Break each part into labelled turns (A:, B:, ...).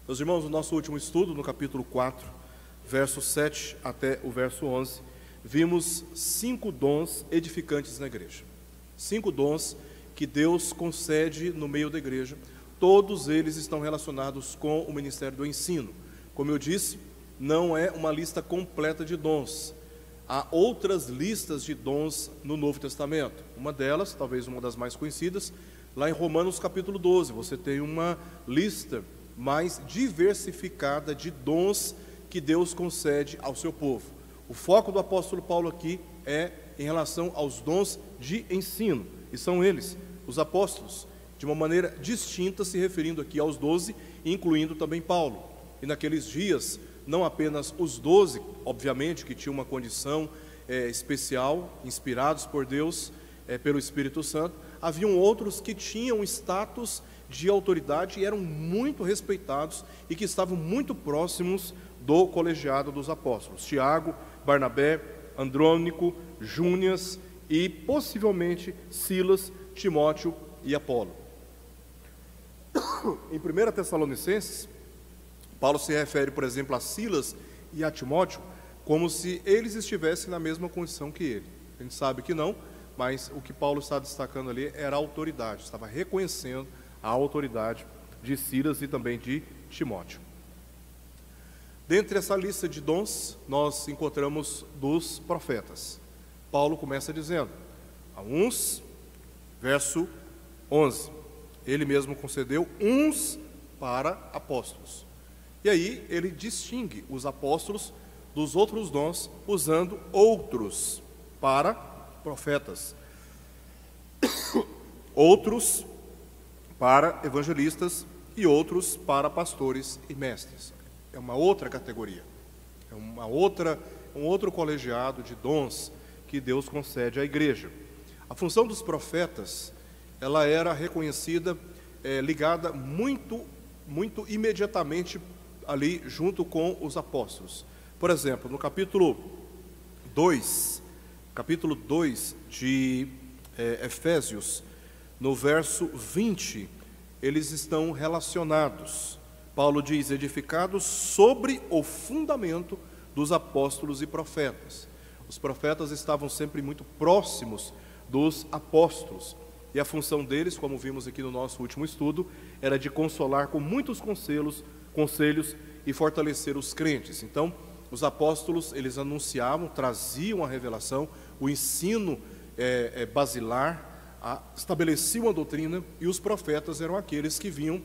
A: Meus irmãos, no nosso último estudo, no capítulo 4, verso 7 até o verso 11, vimos 5 dons edificantes na igreja. 5 dons que Deus concede no meio da igreja. Todos eles estão relacionados com o ministério do ensino. Como eu disse, não é uma lista completa de dons. Há outras listas de dons no Novo Testamento. Uma delas, talvez uma das mais conhecidas, lá em Romanos capítulo 12, você tem uma lista mais diversificada de dons que Deus concede ao seu povo. O foco do apóstolo Paulo aqui é em relação aos dons de ensino, e são eles, os apóstolos, de uma maneira distinta, se referindo aqui aos 12, incluindo também Paulo. E naqueles dias, não apenas os 12, obviamente, que tinham uma condição especial, inspirados por Deus, pelo Espírito Santo, haviam outros que tinham status de autoridade e eram muito respeitados e que estavam muito próximos do colegiado dos apóstolos: Tiago, Barnabé, Andrônico, Júnias e possivelmente Silas, Timóteo e Apolo. Em 1 Tessalonicenses, Paulo se refere, por exemplo, a Silas e a Timóteo como se eles estivessem na mesma condição que ele. A gente sabe que não, mas o que Paulo está destacando ali era a autoridade, estava reconhecendo a autoridade de Silas e também de Timóteo. Dentre essa lista de dons, nós encontramos dos profetas. Paulo começa dizendo, a uns, verso 11, ele mesmo concedeu uns para apóstolos. E aí ele distingue os apóstolos dos outros dons, usando outros para profetas, outros para evangelistas e outros para pastores e mestres. É uma outra categoria, é um outro colegiado de dons que Deus concede à igreja. A função dos profetas, ela era reconhecida, ligada muito imediatamente ali junto com os apóstolos. Por exemplo, no capítulo 2 de Efésios, no verso 20, eles estão relacionados. Paulo diz, edificados sobre o fundamento dos apóstolos e profetas. Os profetas estavam sempre muito próximos dos apóstolos, e a função deles, como vimos aqui no nosso último estudo, era de consolar com muitos conselhos e fortalecer os crentes. Então, os apóstolos, eles anunciavam, traziam a revelação, o ensino basilar, estabeleciam a doutrina, e os profetas eram aqueles que vinham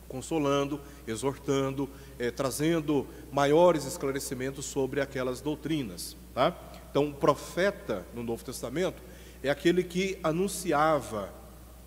A: consolando, exortando, trazendo maiores esclarecimentos sobre aquelas doutrinas, tá? Então, o profeta no Novo Testamento é aquele que anunciava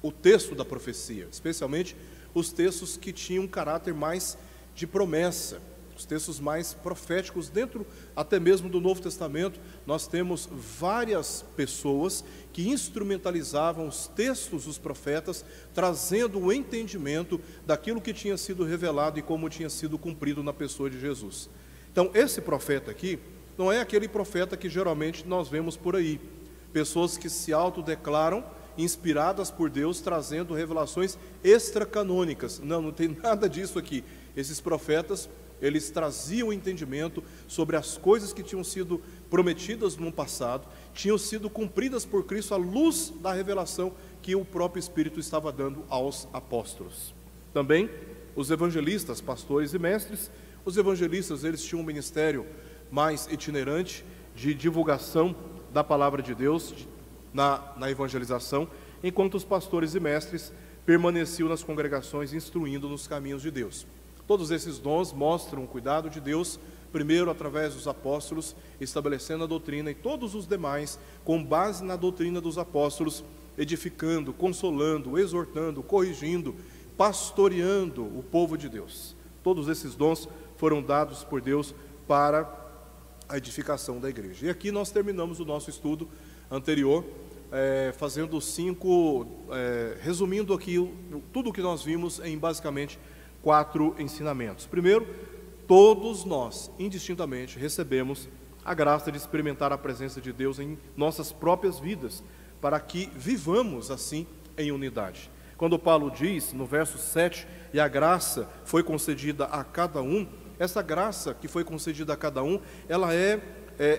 A: o texto da profecia, especialmente os textos que tinham um caráter mais de promessa, os textos mais proféticos. Dentro até mesmo do Novo Testamento, nós temos várias pessoas que instrumentalizavam os textos dos profetas, trazendo o entendimento daquilo que tinha sido revelado e como tinha sido cumprido na pessoa de Jesus. Então, esse profeta aqui não é aquele profeta que geralmente nós vemos por aí, pessoas que se autodeclaram inspiradas por Deus, trazendo revelações extracanônicas. Não tem nada disso aqui. Esses profetas, eles traziam entendimento sobre as coisas que tinham sido prometidas no passado, tinham sido cumpridas por Cristo à luz da revelação que o próprio Espírito estava dando aos apóstolos. Também os evangelistas, pastores e mestres. Os evangelistas, eles tinham um ministério mais itinerante de divulgação da palavra de Deus na evangelização, enquanto os pastores e mestres permaneciam nas congregações instruindo nos caminhos de Deus. Todos esses dons mostram o cuidado de Deus, primeiro através dos apóstolos, estabelecendo a doutrina, e todos os demais, com base na doutrina dos apóstolos, edificando, consolando, exortando, corrigindo, pastoreando o povo de Deus. Todos esses dons foram dados por Deus para a edificação da igreja. E aqui nós terminamos o nosso estudo anterior, fazendo resumindo aqui tudo o que nós vimos em basicamente 4 ensinamentos. Primeiro, todos nós, indistintamente, recebemos a graça de experimentar a presença de Deus em nossas próprias vidas, para que vivamos assim em unidade. Quando Paulo diz, no verso 7, e a graça foi concedida a cada um, essa graça que foi concedida a cada um, ela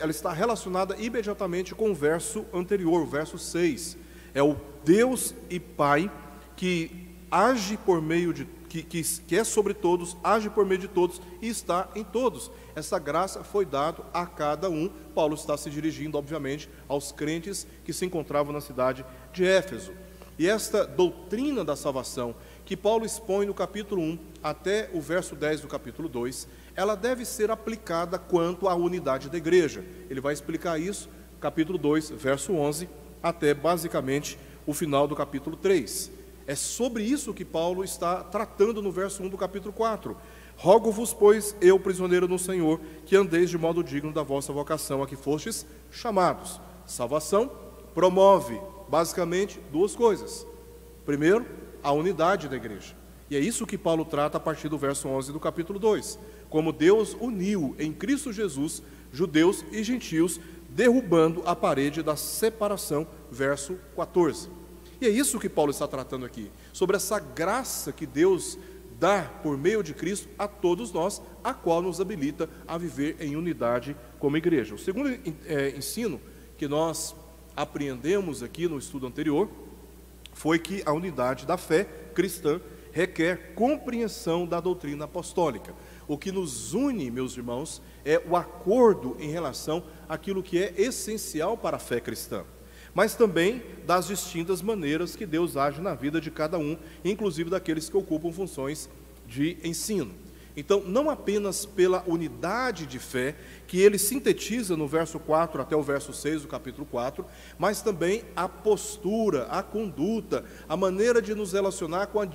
A: está relacionada imediatamente com o verso anterior, o verso 6. É o Deus e Pai que age por meio de, que é sobre todos, age por meio de todos e está em todos. Essa graça foi dada a cada um. Paulo está se dirigindo, obviamente, aos crentes que se encontravam na cidade de Éfeso. E esta doutrina da salvação, que Paulo expõe no capítulo 1 até o verso 10 do capítulo 2, ela deve ser aplicada quanto à unidade da igreja. Ele vai explicar isso, capítulo 2, verso 11, até basicamente o final do capítulo 3. É sobre isso que Paulo está tratando no verso 1 do capítulo 4. Rogo-vos, pois, eu, prisioneiro no Senhor, que andeis de modo digno da vossa vocação a que fostes chamados. Salvação promove, basicamente, duas coisas. Primeiro, a unidade da igreja. E é isso que Paulo trata a partir do verso 11 do capítulo 2. Como Deus uniu em Cristo Jesus judeus e gentios, derrubando a parede da separação, verso 14. E é isso que Paulo está tratando aqui, sobre essa graça que Deus dá por meio de Cristo a todos nós, a qual nos habilita a viver em unidade como igreja. O segundo ensino que nós apreendemos aqui no estudo anterior foi que a unidade da fé cristã requer compreensão da doutrina apostólica. O que nos une, meus irmãos, é o acordo em relação àquilo que é essencial para a fé cristã, mas também das distintas maneiras que Deus age na vida de cada um, inclusive daqueles que ocupam funções de ensino. Então, não apenas pela unidade de fé, que ele sintetiza no verso 4 até o verso 6 do capítulo 4, mas também a postura, a conduta, a maneira de nos relacionar com a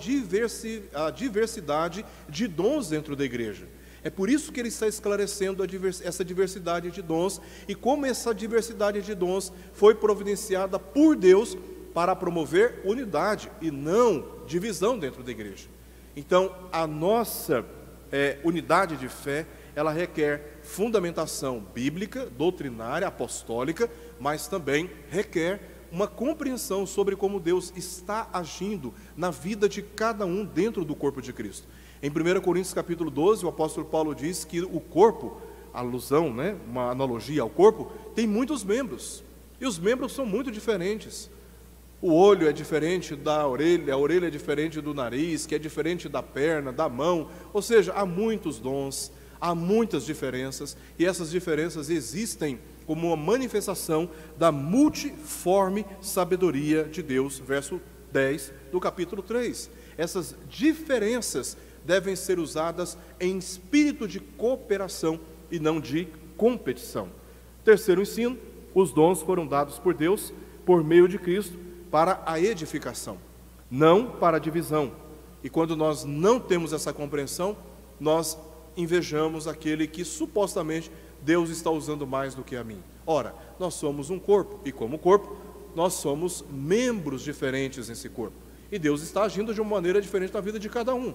A: diversidade de dons dentro da igreja. É por isso que ele está esclarecendo essa diversidade de dons e como essa diversidade de dons foi providenciada por Deus para promover unidade e não divisão dentro da igreja. Então, a nossa unidade de fé, ela requer fundamentação bíblica, doutrinária, apostólica, mas também requer uma compreensão sobre como Deus está agindo na vida de cada um dentro do corpo de Cristo. Em 1 Coríntios capítulo 12, o apóstolo Paulo diz que o corpo, alusão, uma analogia ao corpo, tem muitos membros, e os membros são muito diferentes. O olho é diferente da orelha, a orelha é diferente do nariz, que é diferente da perna, da mão, ou seja, há muitos dons, há muitas diferenças, e essas diferenças existem como uma manifestação da multiforme sabedoria de Deus, verso 10 do capítulo 3. Essas diferenças devem ser usadas em espírito de cooperação e não de competição. Terceiro ensino, os dons foram dados por Deus, por meio de Cristo, para a edificação, não para a divisão. E quando nós não temos essa compreensão, nós invejamos aquele que supostamente Deus está usando mais do que a mim. Ora, nós somos um corpo, e como corpo, nós somos membros diferentes nesse corpo. E Deus está agindo de uma maneira diferente na vida de cada um.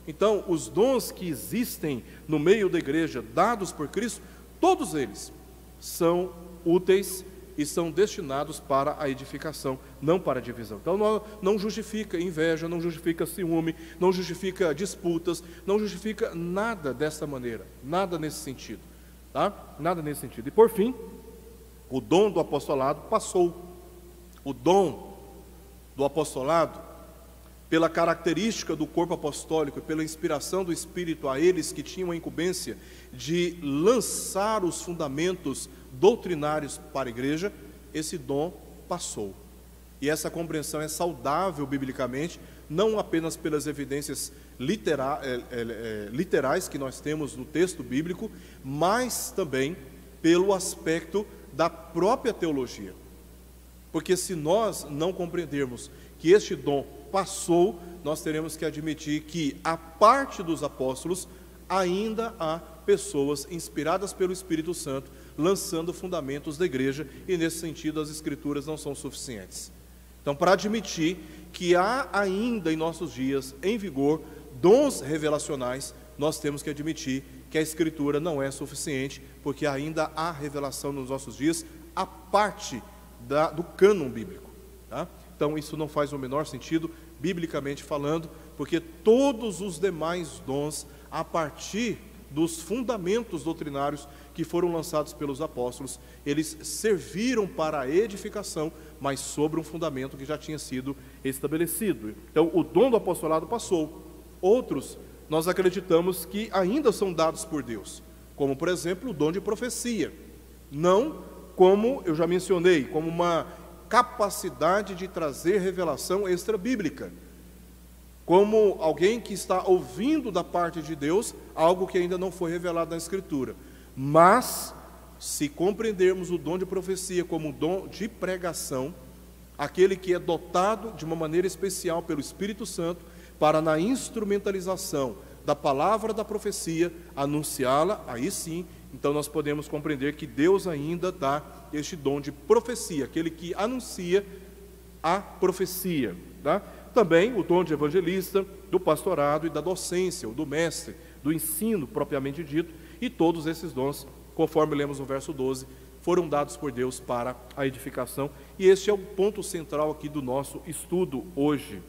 A: Então, os dons que existem no meio da igreja, dados por Cristo, todos eles são úteis e são destinados para a edificação, não para a divisão. Então, não justifica inveja, não justifica ciúme, não justifica disputas, não justifica nada dessa maneira, nada nesse sentido, tá? Nada nesse sentido. E por fim, o dom do apostolado passou. O dom do apostolado, pela característica do corpo apostólico e pela inspiração do Espírito a eles que tinham a incumbência de lançar os fundamentos doutrinários para a igreja, esse dom passou. E essa compreensão é saudável biblicamente, não apenas pelas evidências literais que nós temos no texto bíblico, mas também pelo aspecto da própria teologia. Porque se nós não compreendermos que este dom passou, nós teremos que admitir que, à parte dos apóstolos, ainda há pessoas inspiradas pelo Espírito Santo, lançando fundamentos da igreja, e nesse sentido as Escrituras não são suficientes. Então, para admitir que há ainda em nossos dias, em vigor, dons revelacionais, nós temos que admitir que a Escritura não é suficiente, porque ainda há revelação nos nossos dias, à parte do cânon bíblico, tá? Então, isso não faz o menor sentido, biblicamente falando, porque todos os demais dons, a partir dos fundamentos doutrinários que foram lançados pelos apóstolos, eles serviram para a edificação, mas sobre um fundamento que já tinha sido estabelecido. Então, o dom do apostolado passou. Outros, nós acreditamos que ainda são dados por Deus, como, por exemplo, o dom de profecia. Não como eu já mencionei, como uma capacidade de trazer revelação extra-bíblica, como alguém que está ouvindo da parte de Deus algo que ainda não foi revelado na Escritura. Mas, se compreendermos o dom de profecia como um dom de pregação, aquele que é dotado de uma maneira especial pelo Espírito Santo para, na instrumentalização da palavra da profecia, anunciá-la, aí sim, então nós podemos compreender que Deus ainda dá este dom de profecia, aquele que anuncia a profecia, tá? Também o dom de evangelista, do pastorado e da docência, o do mestre, do ensino propriamente dito, e todos esses dons, conforme lemos no verso 12, foram dados por Deus para a edificação, e este é o ponto central aqui do nosso estudo hoje.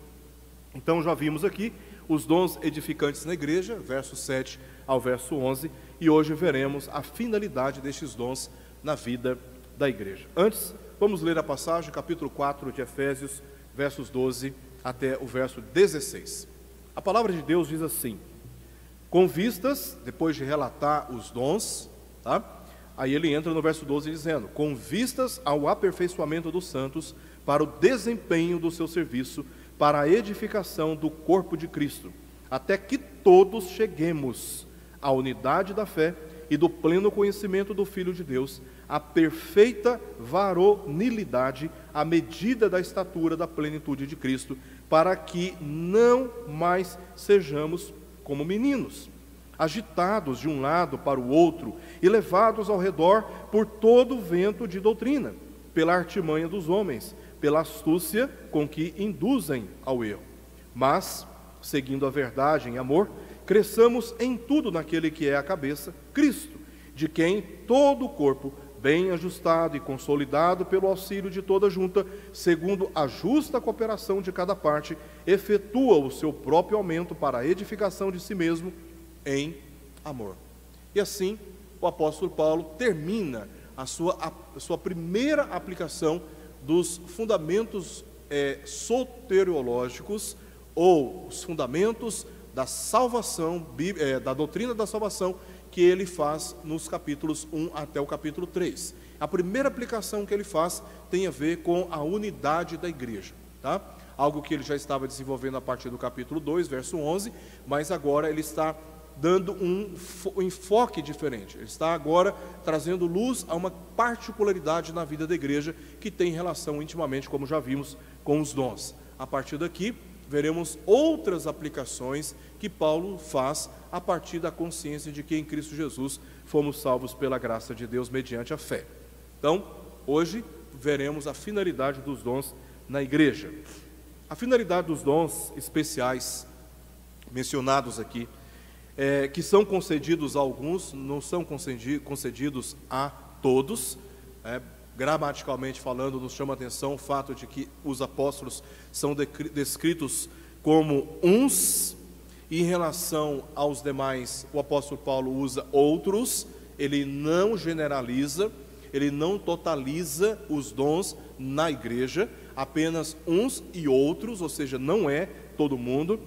A: Então já vimos aqui os dons edificantes na igreja, verso 7 ao verso 11, e hoje veremos a finalidade destes dons na vida da igreja. Antes, vamos ler a passagem, capítulo 4 de Efésios, versos 12 até o verso 16. A palavra de Deus diz assim: com vistas, depois de relatar os dons, tá? Aí ele entra no verso 12 dizendo: com vistas ao aperfeiçoamento dos santos, para o desempenho do seu serviço, para a edificação do corpo de Cristo, até que todos cheguemos à unidade da fé e do pleno conhecimento do Filho de Deus, à perfeita varonilidade, à medida da estatura da plenitude de Cristo, para que não mais sejamos como meninos, agitados de um lado para o outro e levados ao redor por todo o vento de doutrina, pela artimanha dos homens, pela astúcia com que induzem ao erro. Mas, seguindo a verdade em amor, cresçamos em tudo naquele que é a cabeça, Cristo, de quem todo o corpo, bem ajustado e consolidado pelo auxílio de toda junta, segundo a justa cooperação de cada parte, efetua o seu próprio aumento para a edificação de si mesmo em amor. E assim, o apóstolo Paulo termina a sua primeira aplicação dos fundamentos soteriológicos, ou os fundamentos da salvação, da doutrina da salvação, que ele faz nos capítulos 1 até o capítulo 3. A primeira aplicação que ele faz tem a ver com a unidade da igreja, tá? Algo que ele já estava desenvolvendo a partir do capítulo 2, verso 11, mas agora ele está dando um enfoque diferente. Ele está agora trazendo luz a uma particularidade na vida da igreja que tem relação intimamente, como já vimos, com os dons. A partir daqui, veremos outras aplicações que Paulo faz a partir da consciência de que em Cristo Jesus fomos salvos pela graça de Deus mediante a fé. Então, hoje veremos a finalidade dos dons na igreja. A finalidade dos dons especiais mencionados aqui, que são concedidos a alguns, não são concedidos a todos. Gramaticalmente falando, nos chama a atenção o fato de que os apóstolos são descritos como uns, e em relação aos demais, o apóstolo Paulo usa outros. Ele não generaliza, ele não totaliza os dons na igreja, apenas uns e outros, ou seja, não é todo mundo.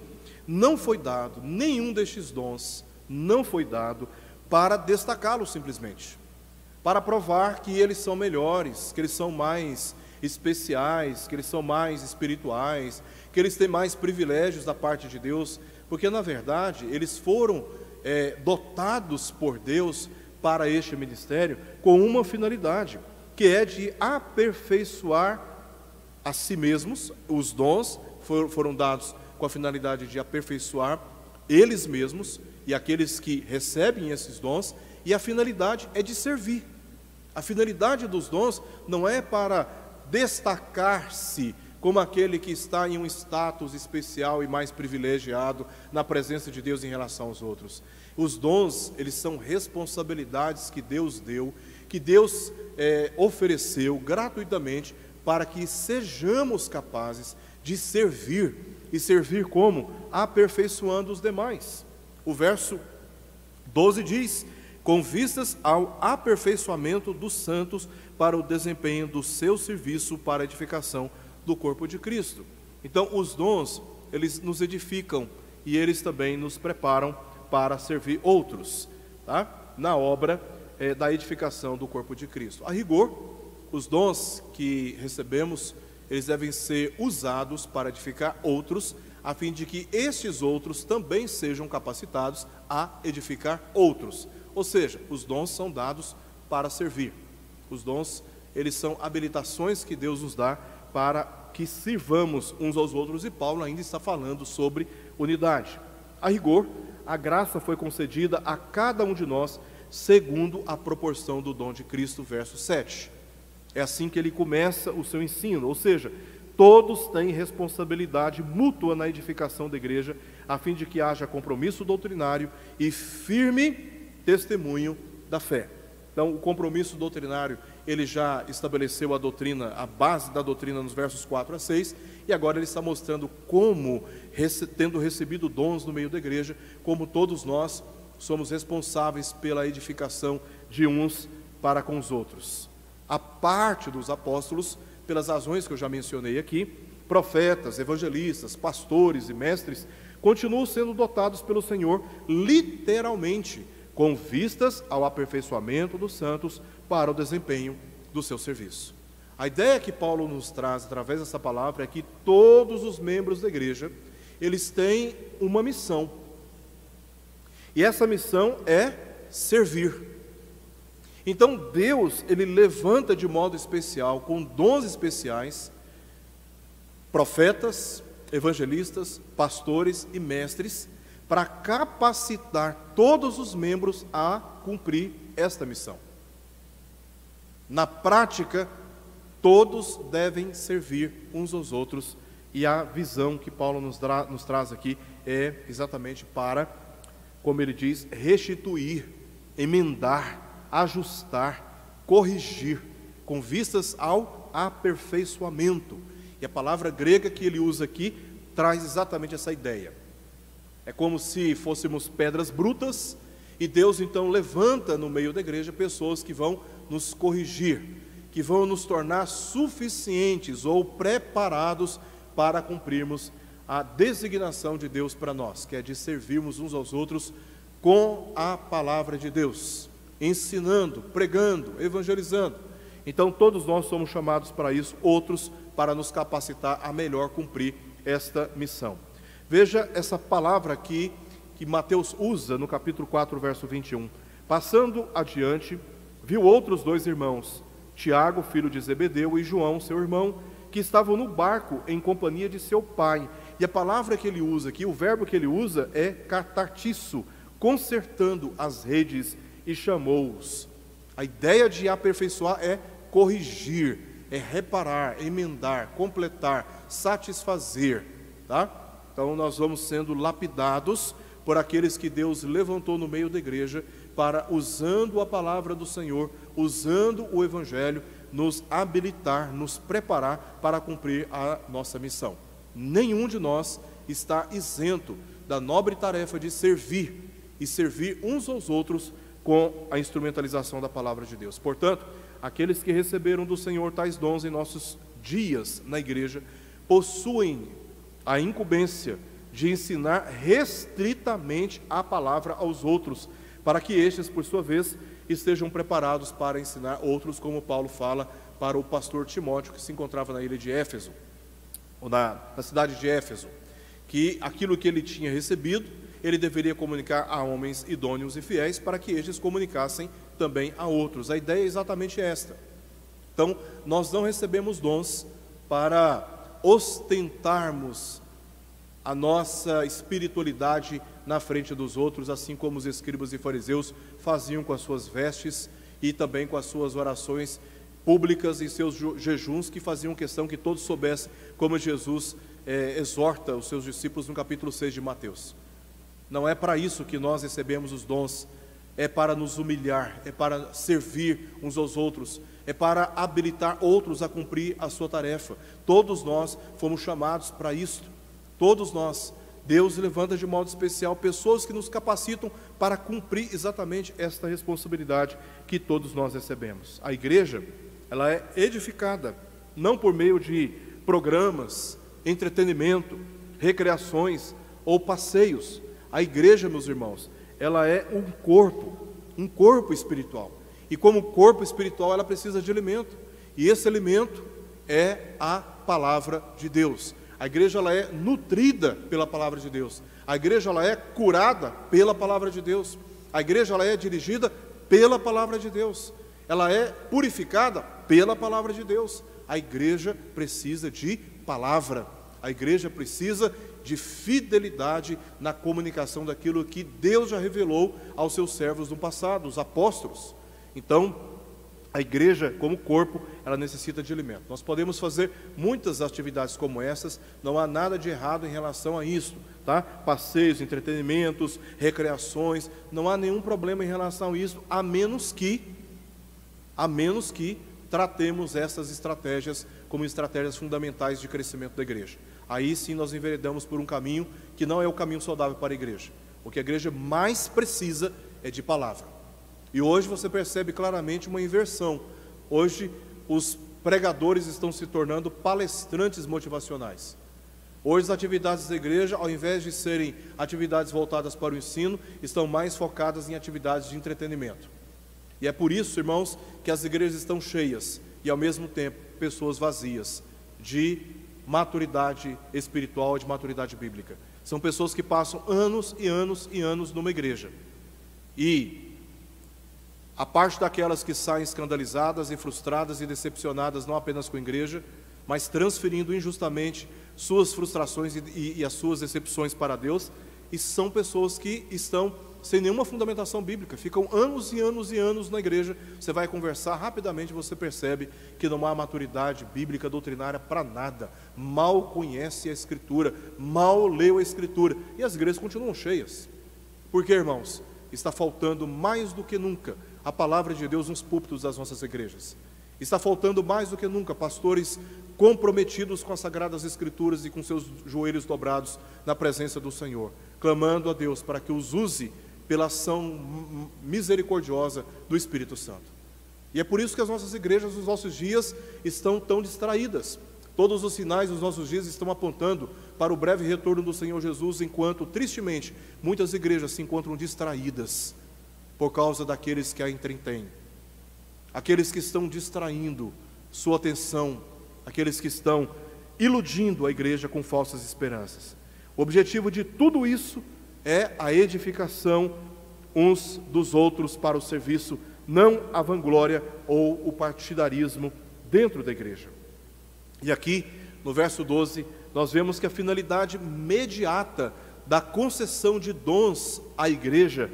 A: Não foi dado, nenhum destes dons não foi dado para destacá-los simplesmente, para provar que eles são melhores, que eles são mais especiais, que eles são mais espirituais, que eles têm mais privilégios da parte de Deus, porque na verdade eles foram dotados por Deus para este ministério com uma finalidade, que é de aperfeiçoar a si mesmos. Os dons foram dados com a finalidade de aperfeiçoar eles mesmos e aqueles que recebem esses dons, e a finalidade é de servir. A finalidade dos dons não é para destacar-se como aquele que está em um status especial e mais privilegiado na presença de Deus em relação aos outros. Os dons, eles são responsabilidades que Deus deu, que Deus ofereceu gratuitamente para que sejamos capazes de servir e servir como? Aperfeiçoando os demais. O verso 12 diz: com vistas ao aperfeiçoamento dos santos para o desempenho do seu serviço para a edificação do corpo de Cristo. Então, os dons, eles nos edificam e eles também nos preparam para servir outros, tá? Na obra da edificação do corpo de Cristo. A rigor, os dons que recebemos, eles devem ser usados para edificar outros, a fim de que estes outros também sejam capacitados a edificar outros. Ou seja, os dons são dados para servir. Os dons, eles são habilitações que Deus nos dá para que sirvamos uns aos outros, e Paulo ainda está falando sobre unidade. A rigor, a graça foi concedida a cada um de nós, segundo a proporção do dom de Cristo, verso 7. É assim que ele começa o seu ensino, ou seja, todos têm responsabilidade mútua na edificação da igreja, a fim de que haja compromisso doutrinário e firme testemunho da fé. Então, o compromisso doutrinário, ele já estabeleceu a doutrina, a base da doutrina nos versos 4 a 6, e agora ele está mostrando como, tendo recebido dons no meio da igreja, como todos nós somos responsáveis pela edificação de uns para com os outros. A parte dos apóstolos, pelas razões que eu já mencionei aqui, profetas, evangelistas, pastores e mestres, continuam sendo dotados pelo Senhor, literalmente, com vistas ao aperfeiçoamento dos santos para o desempenho do seu serviço. A ideia que Paulo nos traz através dessa palavra é que todos os membros da igreja, eles têm uma missão. E essa missão é servir. Então Deus, ele levanta de modo especial, com dons especiais, profetas, evangelistas, pastores e mestres, para capacitar todos os membros a cumprir esta missão. Na prática, todos devem servir uns aos outros, e a visão que Paulo nos traz aqui é exatamente para, como ele diz, restituir, emendar, ajustar, corrigir, com vistas ao aperfeiçoamento. E a palavra grega que ele usa aqui traz exatamente essa ideia. É como se fôssemos pedras brutas, e Deus então levanta no meio da igreja pessoas que vão nos corrigir, que vão nos tornar suficientes ou preparados para cumprirmos a designação de Deus para nós, que é de servirmos uns aos outros com a palavra de Deus, ensinando, pregando, evangelizando. Então todos nós somos chamados para isso, outros para nos capacitar a melhor cumprir esta missão. Veja essa palavra aqui que Mateus usa no capítulo 4, verso 21. Passando adiante, viu outros dois irmãos, Tiago, filho de Zebedeu, e João, seu irmão, que estavam no barco em companhia de seu pai. E a palavra que ele usa aqui, o verbo que ele usa é katartisso, consertando as redes, e chamou-os. A ideia de aperfeiçoar é corrigir, é reparar, emendar, completar, satisfazer, tá? Então nós vamos sendo lapidados por aqueles que Deus levantou no meio da igreja para, usando a palavra do Senhor, usando o Evangelho, nos habilitar, nos preparar para cumprir a nossa missão. Nenhum de nós está isento da nobre tarefa de servir, e servir uns aos outros com a instrumentalização da palavra de Deus. Portanto, aqueles que receberam do Senhor tais dons em nossos dias na igreja, possuem a incumbência de ensinar restritamente a palavra aos outros, para que estes, por sua vez, estejam preparados para ensinar outros, como Paulo fala para o pastor Timóteo, que se encontrava na ilha de Éfeso, ou na cidade de Éfeso, que aquilo que ele tinha recebido, ele deveria comunicar a homens idôneos e fiéis, para que estes comunicassem também a outros. A ideia é exatamente esta. Então, nós não recebemos dons para ostentarmos a nossa espiritualidade na frente dos outros, assim como os escribas e fariseus faziam com as suas vestes e também com as suas orações públicas e seus jejuns, que faziam questão que todos soubessem, como Jesus exorta os seus discípulos no capítulo 6 de Mateus. Não é para isso que nós recebemos os dons, é para nos humilhar, é para servir uns aos outros, é para habilitar outros a cumprir a sua tarefa. Todos nós fomos chamados para isso. Todos nós, Deus levanta de modo especial pessoas que nos capacitam para cumprir exatamente esta responsabilidade que todos nós recebemos. A igreja, ela é edificada não por meio de programas, entretenimento, recreações ou passeios. A igreja, meus irmãos, ela é um corpo espiritual. E como corpo espiritual, ela precisa de alimento. E esse alimento é a palavra de Deus. A igreja, ela é nutrida pela palavra de Deus. A igreja, ela é curada pela palavra de Deus. A igreja, ela é dirigida pela palavra de Deus. Ela é purificada pela palavra de Deus. A igreja precisa de palavra. A igreja precisa de fidelidade na comunicação daquilo que Deus já revelou aos seus servos no passado, os apóstolos. Então, a igreja, como corpo, ela necessita de alimento. Nós podemos fazer muitas atividades como essas, não há nada de errado em relação a isso, tá? Passeios, entretenimentos, recreações, não há nenhum problema em relação a isso, a menos que tratemos essas estratégias como estratégias fundamentais de crescimento da igreja. Aí sim nós enveredamos por um caminho que não é o caminho saudável para a igreja. O que a igreja mais precisa é de palavra. E hoje você percebe claramente uma inversão. Hoje os pregadores estão se tornando palestrantes motivacionais. Hoje as atividades da igreja, ao invés de serem atividades voltadas para o ensino, estão mais focadas em atividades de entretenimento. E é por isso, irmãos, que as igrejas estão cheias e ao mesmo tempo pessoas vazias de maturidade espiritual, de maturidade bíblica. São pessoas que passam anos e anos e anos numa igreja. E a parte daquelas que saem escandalizadas e frustradas e decepcionadas não apenas com a igreja, mas transferindo injustamente suas frustrações e as suas decepções para Deus, e são pessoas que estão sem nenhuma fundamentação bíblica, ficam anos e anos e anos na igreja. Você vai conversar, rapidamente você percebe que não há maturidade bíblica, doutrinária para nada, mal conhece a Escritura, mal leu a Escritura, e as igrejas continuam cheias. Por quê, irmãos? Está faltando mais do que nunca a palavra de Deus nos púlpitos das nossas igrejas. Está faltando mais do que nunca pastores comprometidos com as Sagradas Escrituras e com seus joelhos dobrados na presença do Senhor, clamando a Deus para que os use pela ação misericordiosa do Espírito Santo. E é por isso que as nossas igrejas nos nossos dias estão tão distraídas. Todos os sinais dos nossos dias estão apontando para o breve retorno do Senhor Jesus, enquanto, tristemente, muitas igrejas se encontram distraídas por causa daqueles que a entretêm, aqueles que estão distraindo sua atenção, aqueles que estão iludindo a igreja com falsas esperanças. O objetivo de tudo isso é a edificação uns dos outros para o serviço, não a vanglória ou o partidarismo dentro da igreja. E aqui, no verso 12, nós vemos que a finalidade imediata da concessão de dons à igreja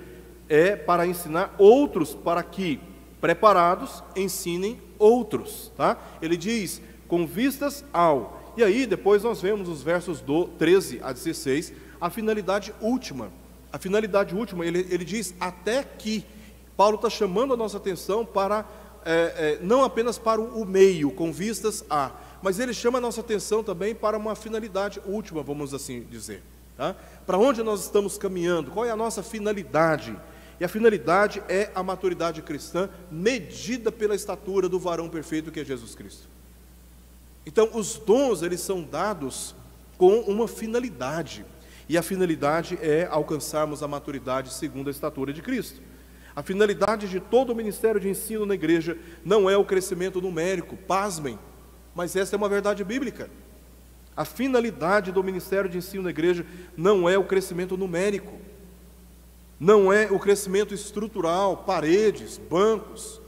A: é para ensinar outros, para que, preparados, ensinem outros, tá? Ele diz, com vistas ao... E aí, depois nós vemos os versos 13 a 16, a finalidade última. A finalidade última, ele diz, até que... Paulo está chamando a nossa atenção para, não apenas para o meio, com vistas a... Mas ele chama a nossa atenção também para uma finalidade última, vamos assim dizer, tá? Para onde nós estamos caminhando? Qual é a nossa finalidade? E a finalidade é a maturidade cristã, medida pela estatura do varão perfeito que é Jesus Cristo. Então, os dons, eles são dados com uma finalidade, e a finalidade é alcançarmos a maturidade segundo a estatura de Cristo. A finalidade de todo o ministério de ensino na igreja não é o crescimento numérico, pasmem, mas essa é uma verdade bíblica. A finalidade do ministério de ensino na igreja não é o crescimento numérico, não é o crescimento estrutural, paredes, bancos,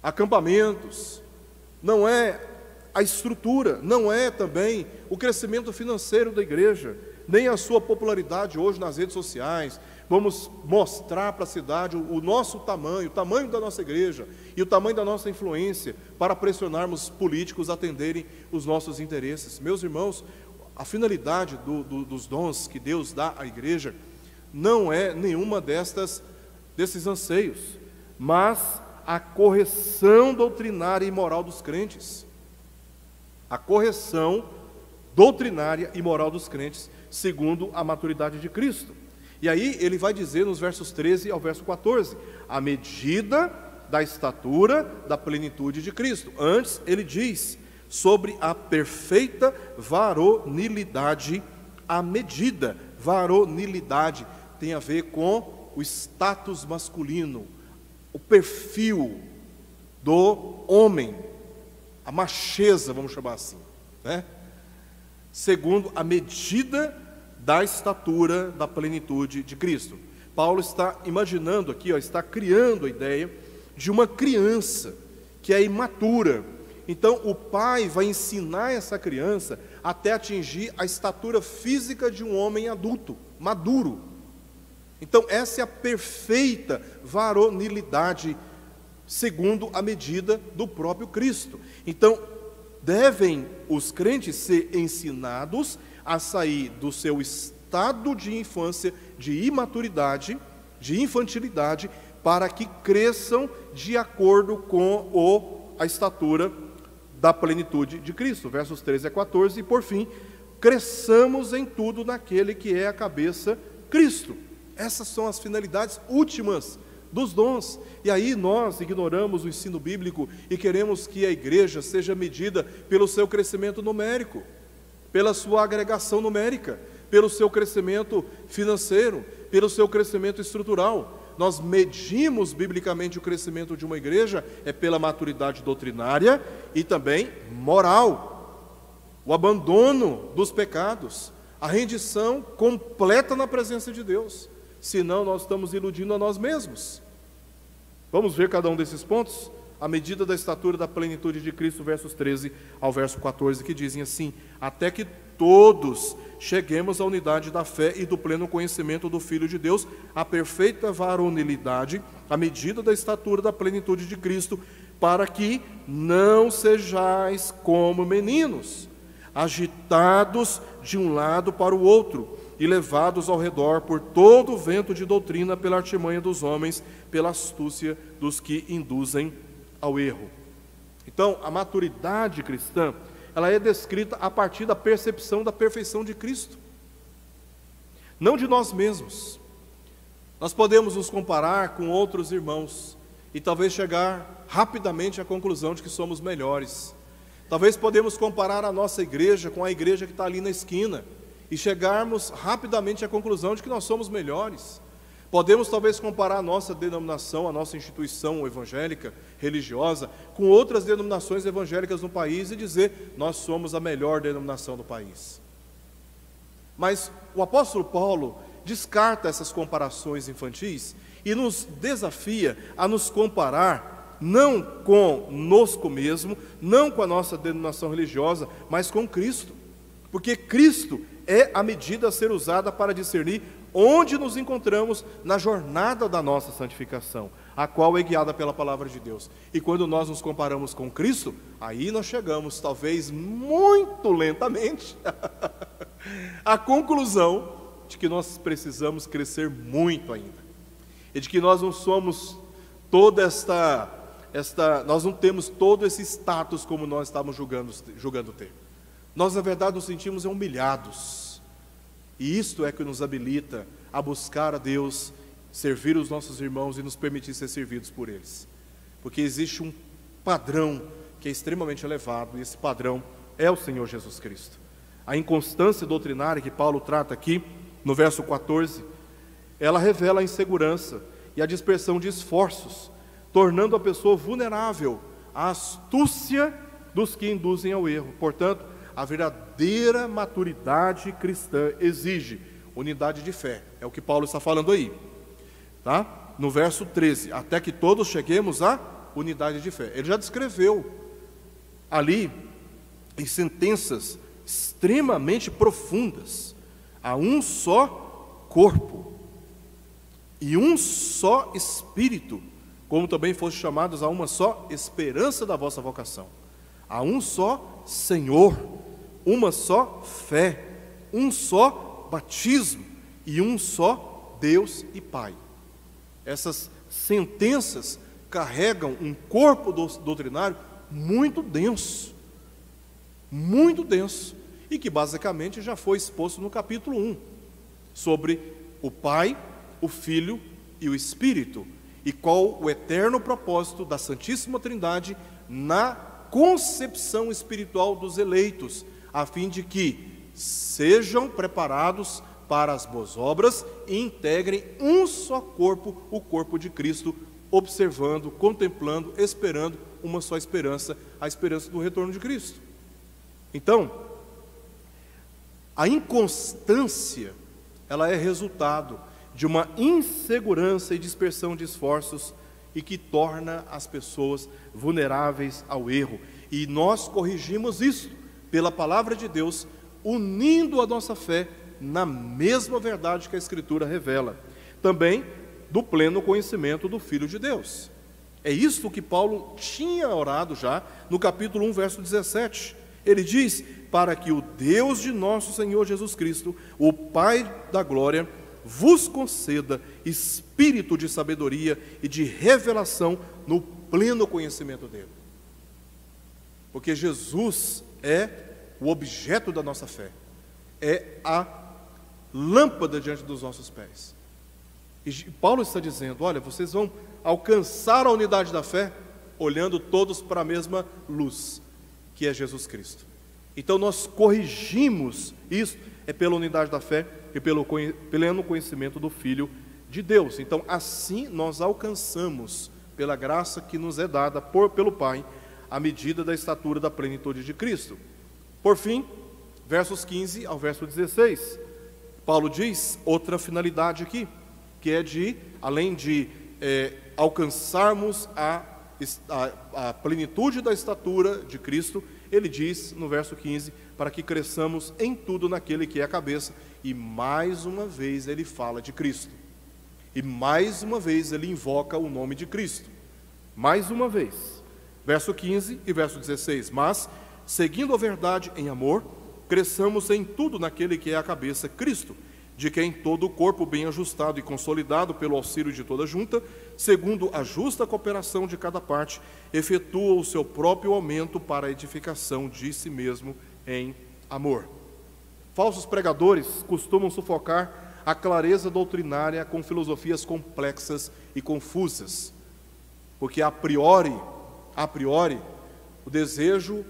A: acampamentos, não é a estrutura, não é também o crescimento financeiro da igreja, nem a sua popularidade hoje nas redes sociais. Vamos mostrar para a cidade o nosso tamanho, o tamanho da nossa igreja e o tamanho da nossa influência para pressionarmos políticos a atenderem os nossos interesses. Meus irmãos, a finalidade dos dons que Deus dá à igreja não é nenhuma desses anseios, mas a correção doutrinária e moral dos crentes. A correção doutrinária e moral dos crentes, segundo a maturidade de Cristo. E aí ele vai dizer nos versos 13 ao verso 14, a medida da estatura da plenitude de Cristo. Antes ele diz sobre a perfeita varonilidade, a medida. Varonilidade tem a ver com o status masculino, o perfil do homem, a macheza, vamos chamar assim, né? Segundo a medida da estatura da plenitude de Cristo. Paulo está imaginando aqui, está criando a ideia de uma criança que é imatura. Então o pai vai ensinar essa criança até atingir a estatura física de um homem adulto, maduro. Então essa é a perfeita varonilidade, segundo a medida do próprio Cristo. Então devem os crentes ser ensinados a sair do seu estado de infância, de imaturidade, de infantilidade, para que cresçam de acordo com a estatura da plenitude de Cristo. Versos 13 a 14, e por fim, cresçamos em tudo naquele que é a cabeça, Cristo. Essas são as finalidades últimas dos dons. E aí nós ignoramos o ensino bíblico e queremos que a igreja seja medida pelo seu crescimento numérico, pela sua agregação numérica, pelo seu crescimento financeiro, pelo seu crescimento estrutural. Nós medimos biblicamente o crescimento de uma igreja pela maturidade doutrinária e também moral, o abandono dos pecados, a rendição completa na presença de Deus. Senão nós estamos iludindo a nós mesmos. Vamos ver cada um desses pontos? A medida da estatura da plenitude de Cristo, versos 13 ao verso 14, que dizem assim: até que todos cheguemos à unidade da fé e do pleno conhecimento do Filho de Deus, a perfeita varonilidade, a medida da estatura da plenitude de Cristo, para que não sejais como meninos, agitados de um lado para o outro, e levados ao redor por todo o vento de doutrina, pela artimanha dos homens, pela astúcia dos que induzem ao erro. Então, a maturidade cristã, ela é descrita a partir da percepção da perfeição de Cristo, não de nós mesmos. Nós podemos nos comparar com outros irmãos e talvez chegar rapidamente à conclusão de que somos melhores. Talvez podemos comparar a nossa igreja com a igreja que está ali na esquina e chegarmos rapidamente à conclusão de que nós somos melhores. Podemos talvez comparar a nossa denominação, a nossa instituição evangélica, religiosa, com outras denominações evangélicas no país e dizer, nós somos a melhor denominação do país. Mas o apóstolo Paulo descarta essas comparações infantis e nos desafia a nos comparar não conosco mesmo, não com a nossa denominação religiosa, mas com Cristo. Porque Cristo é a medida a ser usada para discernir onde nos encontramos na jornada da nossa santificação, a qual é guiada pela palavra de Deus. E quando nós nos comparamos com Cristo, aí nós chegamos, talvez muito lentamente, à conclusão de que nós precisamos crescer muito ainda. E de que nós não somos toda nós não temos todo esse status como nós estávamos julgando ter. Nós, na verdade, nos sentimos humilhados. E isto é que nos habilita a buscar a Deus, servir os nossos irmãos e nos permitir ser servidos por eles. Porque existe um padrão que é extremamente elevado, e esse padrão é o Senhor Jesus Cristo. A inconstância doutrinária que Paulo trata aqui, no verso 14, ela revela a insegurança e a dispersão de esforços, tornando a pessoa vulnerável à astúcia dos que induzem ao erro. Portanto, a verdadeira maturidade cristã exige unidade de fé. É o que Paulo está falando aí, tá? No verso 13, até que todos cheguemos à unidade de fé. Ele já descreveu ali, em sentenças extremamente profundas, a um só corpo e um só Espírito, como também foste chamados a uma só esperança da vossa vocação, a um só Senhor, uma só fé, um só batismo e um só Deus e Pai. Essas sentenças carregam um corpo doutrinário muito denso, e que basicamente já foi exposto no capítulo 1, sobre o Pai, o Filho e o Espírito, e qual o eterno propósito da Santíssima Trindade na concepção espiritual dos eleitos, a fim de que sejam preparados para as boas obras e integrem um só corpo, o corpo de Cristo, observando, contemplando, esperando uma só esperança, a esperança do retorno de Cristo. Então, a inconstância, ela é resultado de uma insegurança e dispersão de esforços e que torna as pessoas vulneráveis ao erro. E nós corrigimos isso pela palavra de Deus, unindo a nossa fé na mesma verdade que a Escritura revela. Também do pleno conhecimento do Filho de Deus. É isto que Paulo tinha orado já no capítulo 1, verso 17. Ele diz: para que o Deus de nosso Senhor Jesus Cristo, o Pai da glória, vos conceda espírito de sabedoria e de revelação no pleno conhecimento dele. Porque Jesus é o objeto da nossa fé, é a lâmpada diante dos nossos pés. E Paulo está dizendo: olha, vocês vão alcançar a unidade da fé olhando todos para a mesma luz, que é Jesus Cristo. Então nós corrigimos isso, é pela unidade da fé e pelo pleno conhecimento do Filho de Deus. Então assim nós alcançamos, pela graça que nos é dada pelo Pai, a medida da estatura da plenitude de Cristo. Por fim, versos 15 ao verso 16, Paulo diz outra finalidade aqui, que é de, além de alcançarmos a plenitude da estatura de Cristo, ele diz no verso 15, para que cresçamos em tudo naquele que é a cabeça, e mais uma vez ele fala de Cristo, e mais uma vez ele invoca o nome de Cristo, mais uma vez, verso 15 e verso 16, mas, seguindo a verdade em amor, cresçamos em tudo naquele que é a cabeça, Cristo, de quem todo o corpo bem ajustado e consolidado pelo auxílio de toda junta, segundo a justa cooperação de cada parte, efetua o seu próprio aumento para a edificação de si mesmo em amor. Falsos pregadores costumam sufocar a clareza doutrinária com filosofias complexas e confusas, porque a priori, o desejo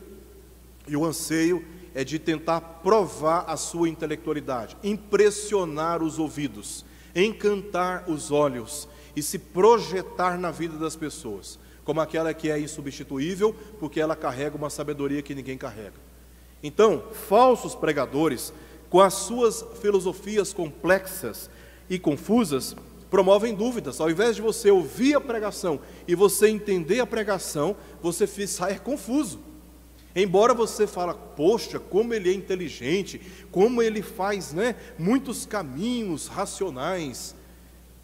A: e o anseio é de tentar provar a sua intelectualidade, impressionar os ouvidos, encantar os olhos e se projetar na vida das pessoas, como aquela que é insubstituível, porque ela carrega uma sabedoria que ninguém carrega. Então, falsos pregadores, com as suas filosofias complexas e confusas, promovem dúvidas. Ao invés de você ouvir a pregação e você entender a pregação, você sai confuso. Embora você fale: poxa, como ele é inteligente, como ele faz, muitos caminhos racionais.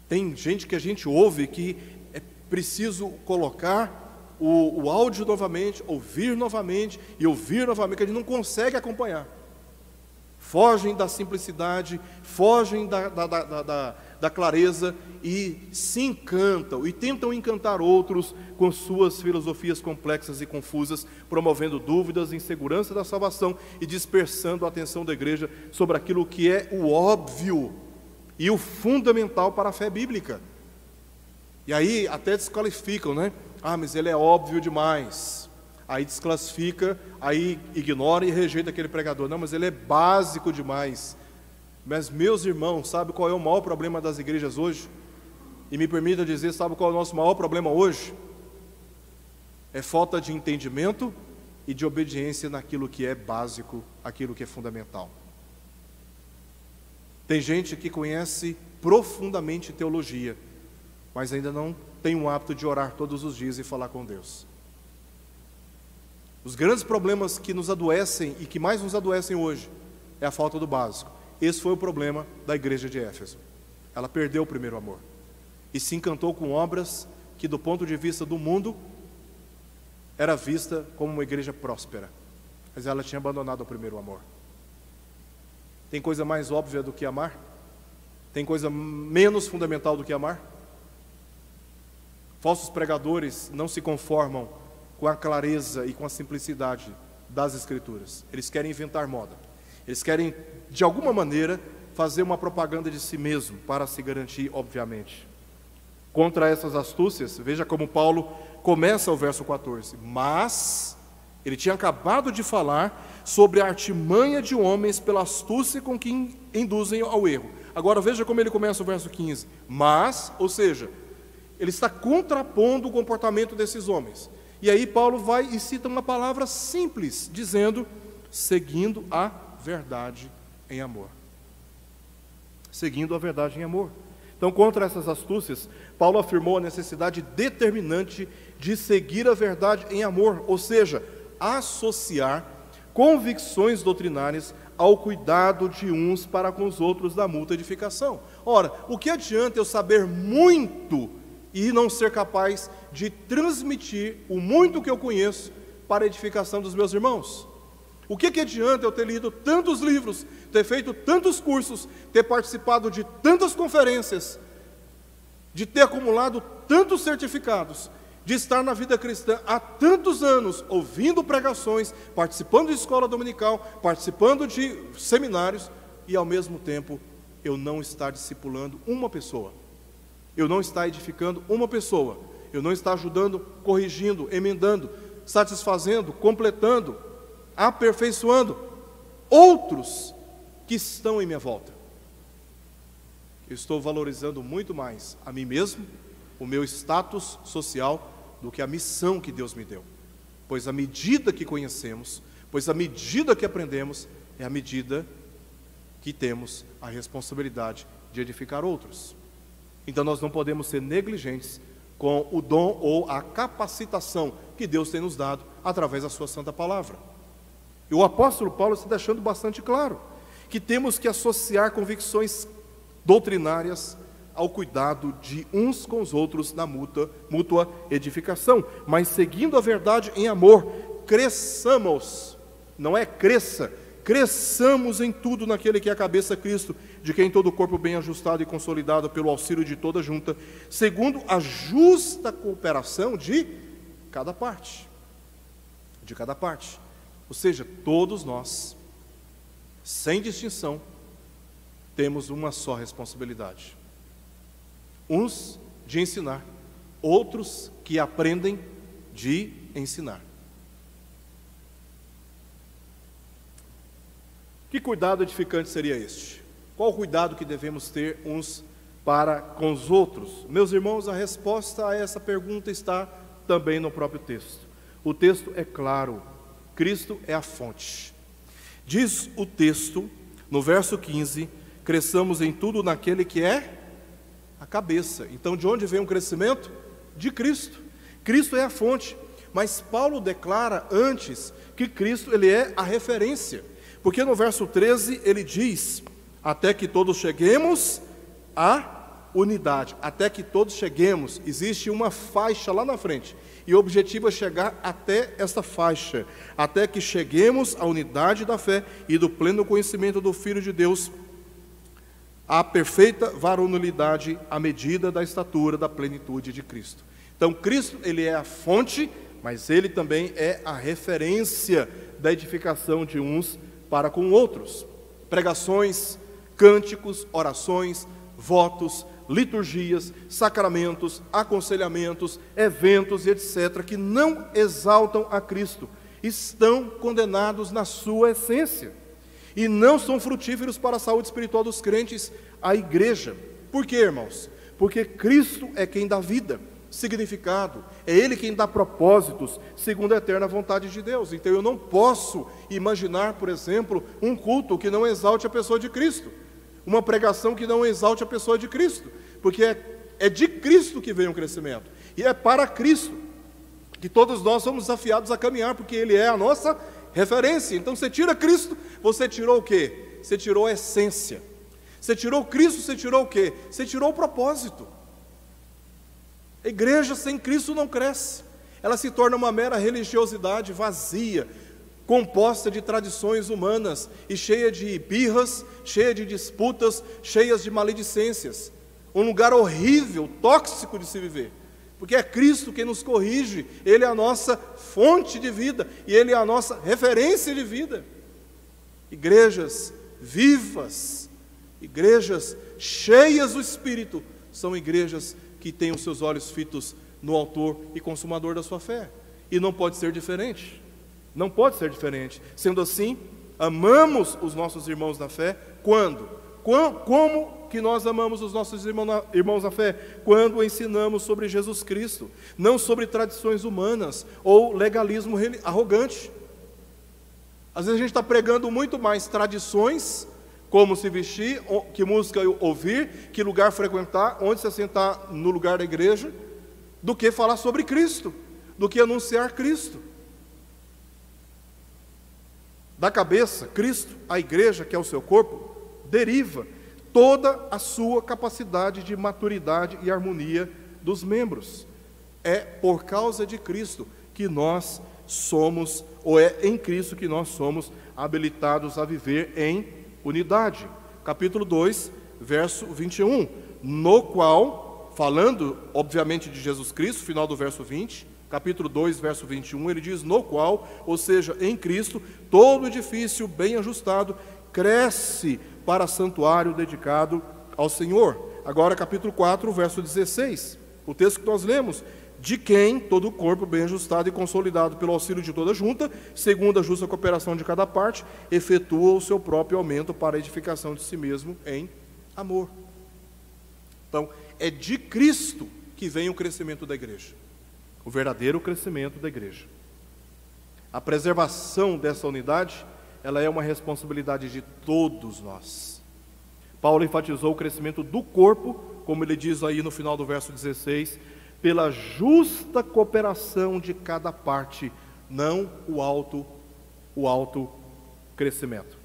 A: Tem gente que a gente ouve que é preciso colocar o áudio novamente, ouvir novamente e ouvir novamente, que a gente não consegue acompanhar. Fogem da simplicidade, fogem da clareza e se encantam e tentam encantar outros com suas filosofias complexas e confusas, promovendo dúvidas, insegurança da salvação e dispersando a atenção da igreja sobre aquilo que é o óbvio e o fundamental para a fé bíblica. E aí até desqualificam, mas ele é óbvio demais. Aí desclassifica, aí ignora e rejeita aquele pregador. Não, mas ele é básico demais. Mas, meus irmãos, sabe qual é o maior problema das igrejas hoje? E me permita dizer, sabe qual é o nosso maior problema hoje? É falta de entendimento e de obediência naquilo que é básico, aquilo que é fundamental. Tem gente que conhece profundamente teologia, mas ainda não tem o hábito de orar todos os dias e falar com Deus. Os grandes problemas que nos adoecem e que mais nos adoecem hoje é a falta do básico. Esse foi o problema da igreja de Éfeso. Ela perdeu o primeiro amor e se encantou com obras que, do ponto de vista do mundo, era vista como uma igreja próspera, mas ela tinha abandonado o primeiro amor. Tem coisa mais óbvia do que amar? Tem coisa menos fundamental do que amar? Falsos pregadores não se conformam com a clareza e com a simplicidade das Escrituras. Eles querem inventar moda. Eles querem, de alguma maneira, fazer uma propaganda de si mesmo, para se garantir, obviamente. Contra essas astúcias, veja como Paulo começa o verso 14. Mas, ele tinha acabado de falar sobre a artimanha de homens pela astúcia com que induzem ao erro. Agora veja como ele começa o verso 15. Mas, ou seja, ele está contrapondo o comportamento desses homens. E aí Paulo vai e cita uma palavra simples, dizendo, seguindo a verdade em amor. Seguindo a verdade em amor. Então, contra essas astúcias, Paulo afirmou a necessidade determinante de seguir a verdade em amor, ou seja, associar convicções doutrinárias ao cuidado de uns para com os outros da mútua edificação. Ora, o que adianta eu saber muito e não ser capaz de transmitir o muito que eu conheço para a edificação dos meus irmãos? O que adianta eu ter lido tantos livros, ter feito tantos cursos, ter participado de tantas conferências, de ter acumulado tantos certificados, de estar na vida cristã há tantos anos, ouvindo pregações, participando de escola dominical, participando de seminários, e ao mesmo tempo eu não estar discipulando uma pessoa, eu não estar edificando uma pessoa, eu não estar ajudando, corrigindo, emendando, satisfazendo, completando, aperfeiçoando outros que estão em minha volta. Eu estou valorizando muito mais a mim mesmo, o meu status social, do que a missão que Deus me deu. Pois à medida que conhecemos, pois à medida que aprendemos, é a medida que temos a responsabilidade de edificar outros. Então nós não podemos ser negligentes com o dom ou a capacitação que Deus tem nos dado através da sua santa palavra. E o apóstolo Paulo está deixando bastante claro que temos que associar convicções doutrinárias ao cuidado de uns com os outros na mútua edificação, mas seguindo a verdade em amor, cresçamos, não é cresça, cresçamos em tudo naquele que é a cabeça, Cristo, de quem todo o corpo bem ajustado e consolidado pelo auxílio de toda junta, segundo a justa cooperação de cada parte. De cada parte. Ou seja, todos nós, sem distinção, temos uma só responsabilidade. Uns de ensinar, outros que aprendem de ensinar. Que cuidado edificante seria este? Qual o cuidado que devemos ter uns para com os outros? Meus irmãos, a resposta a essa pergunta está também no próprio texto. O texto é claro, Cristo é a fonte. Diz o texto, no verso 15, cresçamos em tudo naquele que é a cabeça. Então, de onde vem o crescimento? De Cristo. Cristo é a fonte. Mas Paulo declara antes que Cristo ele é a referência. Porque no verso 13 ele diz, até que todos cheguemos à unidade. Até que todos cheguemos, existe uma faixa lá na frente. E o objetivo é chegar até esta faixa. Até que cheguemos à unidade da fé e do pleno conhecimento do Filho de Deus, a perfeita varonilidade à medida da estatura da plenitude de Cristo. Então Cristo ele é a fonte, mas ele também é a referência da edificação de uns para com outros. Pregações, cânticos, orações, votos, liturgias, sacramentos, aconselhamentos, eventos e etc., que não exaltam a Cristo, estão condenados na sua essência. E não são frutíferos para a saúde espiritual dos crentes, a igreja. Por quê, irmãos? Porque Cristo é quem dá vida, significado, é Ele quem dá propósitos, segundo a eterna vontade de Deus. Então eu não posso imaginar, por exemplo, um culto que não exalte a pessoa de Cristo, uma pregação que não exalte a pessoa de Cristo, porque é de Cristo que vem o crescimento, e é para Cristo que todos nós somos desafiados a caminhar, porque Ele é a nossa referência. Então você tira Cristo, você tirou o quê? Você tirou a essência. Você tirou Cristo, você tirou o quê? Você tirou o propósito. A igreja sem Cristo não cresce. Ela se torna uma mera religiosidade vazia, composta de tradições humanas e cheia de birras, cheia de disputas, cheias de maledicências. Um lugar horrível, tóxico de se viver. Porque é Cristo quem nos corrige, Ele é a nossa fonte de vida, e Ele é a nossa referência de vida. Igrejas vivas, igrejas cheias do Espírito, são igrejas que têm os seus olhos fitos no autor e consumador da sua fé. E não pode ser diferente. Não pode ser diferente. Sendo assim, amamos os nossos irmãos na fé. Quando? Como que nós amamos os nossos irmãos na fé? Quando ensinamos sobre Jesus Cristo, não sobre tradições humanas ou legalismo arrogante. Às vezes a gente está pregando muito mais tradições, como se vestir, que música ouvir, que lugar frequentar, onde se assentar no lugar da igreja, do que falar sobre Cristo, do que anunciar Cristo. Da cabeça, Cristo, a igreja, que é o seu corpo, deriva toda a sua capacidade de maturidade e harmonia dos membros. É por causa de Cristo que nós somos, ou é em Cristo que nós somos habilitados a viver em unidade. Capítulo 2, verso 21, no qual, falando obviamente de Jesus Cristo, final do verso 20, capítulo 2, verso 21, ele diz: no qual, ou seja, em Cristo, todo edifício bem ajustado cresce para santuário dedicado ao Senhor. Agora capítulo 4, verso 16, o texto que nós lemos: de quem todo o corpo bem ajustado e consolidado pelo auxílio de toda a junta, segundo a justa cooperação de cada parte, efetua o seu próprio aumento para a edificação de si mesmo em amor. Então, é de Cristo que vem o crescimento da igreja, o verdadeiro crescimento da igreja. A preservação dessa unidade, ela é uma responsabilidade de todos nós. Paulo enfatizou o crescimento do corpo, como ele diz aí no final do verso 16, pela justa cooperação de cada parte, não o alto crescimento.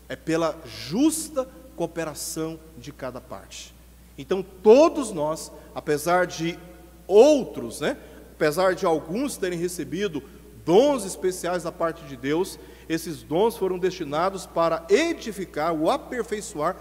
A: É pela justa cooperação de cada parte. Então todos nós, apesar de outros, apesar de alguns terem recebido dons especiais da parte de Deus, esses dons foram destinados para edificar ou aperfeiçoar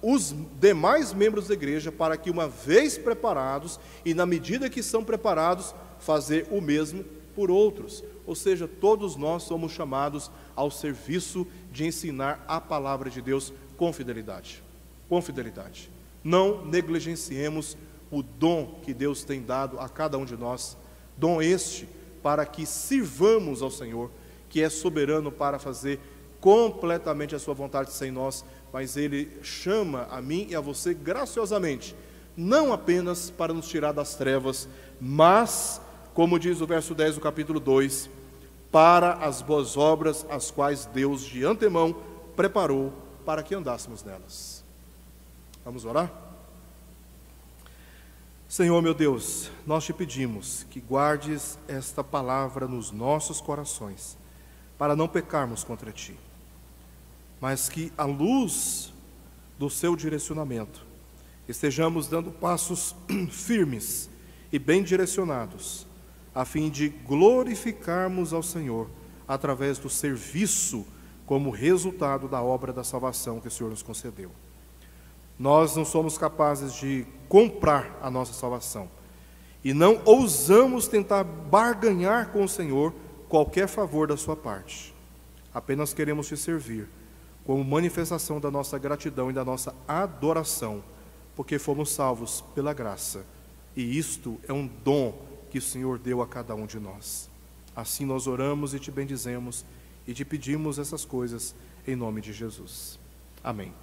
A: os demais membros da igreja, para que, uma vez preparados, e na medida que são preparados, fazer o mesmo por outros. Ou seja, todos nós somos chamados ao serviço de ensinar a palavra de Deus com fidelidade. Com fidelidade. Não negligenciemos o dom que Deus tem dado a cada um de nós, dom este para que sirvamos ao Senhor, que é soberano para fazer completamente a sua vontade sem nós, mas Ele chama a mim e a você graciosamente, não apenas para nos tirar das trevas, mas, como diz o verso 10 do capítulo 2, para as boas obras, as quais Deus de antemão preparou para que andássemos nelas. Vamos orar? Senhor meu Deus, nós te pedimos que guardes esta palavra nos nossos corações, para não pecarmos contra Ti, mas que, à luz do seu direcionamento, estejamos dando passos firmes e bem direcionados, a fim de glorificarmos ao Senhor através do serviço como resultado da obra da salvação que o Senhor nos concedeu. Nós não somos capazes de comprar a nossa salvação e não ousamos tentar barganhar com o Senhor qualquer favor da sua parte. Apenas queremos te servir como manifestação da nossa gratidão e da nossa adoração, porque fomos salvos pela graça, e isto é um dom que o Senhor deu a cada um de nós. Assim nós oramos e te bendizemos e te pedimos essas coisas em nome de Jesus. Amém.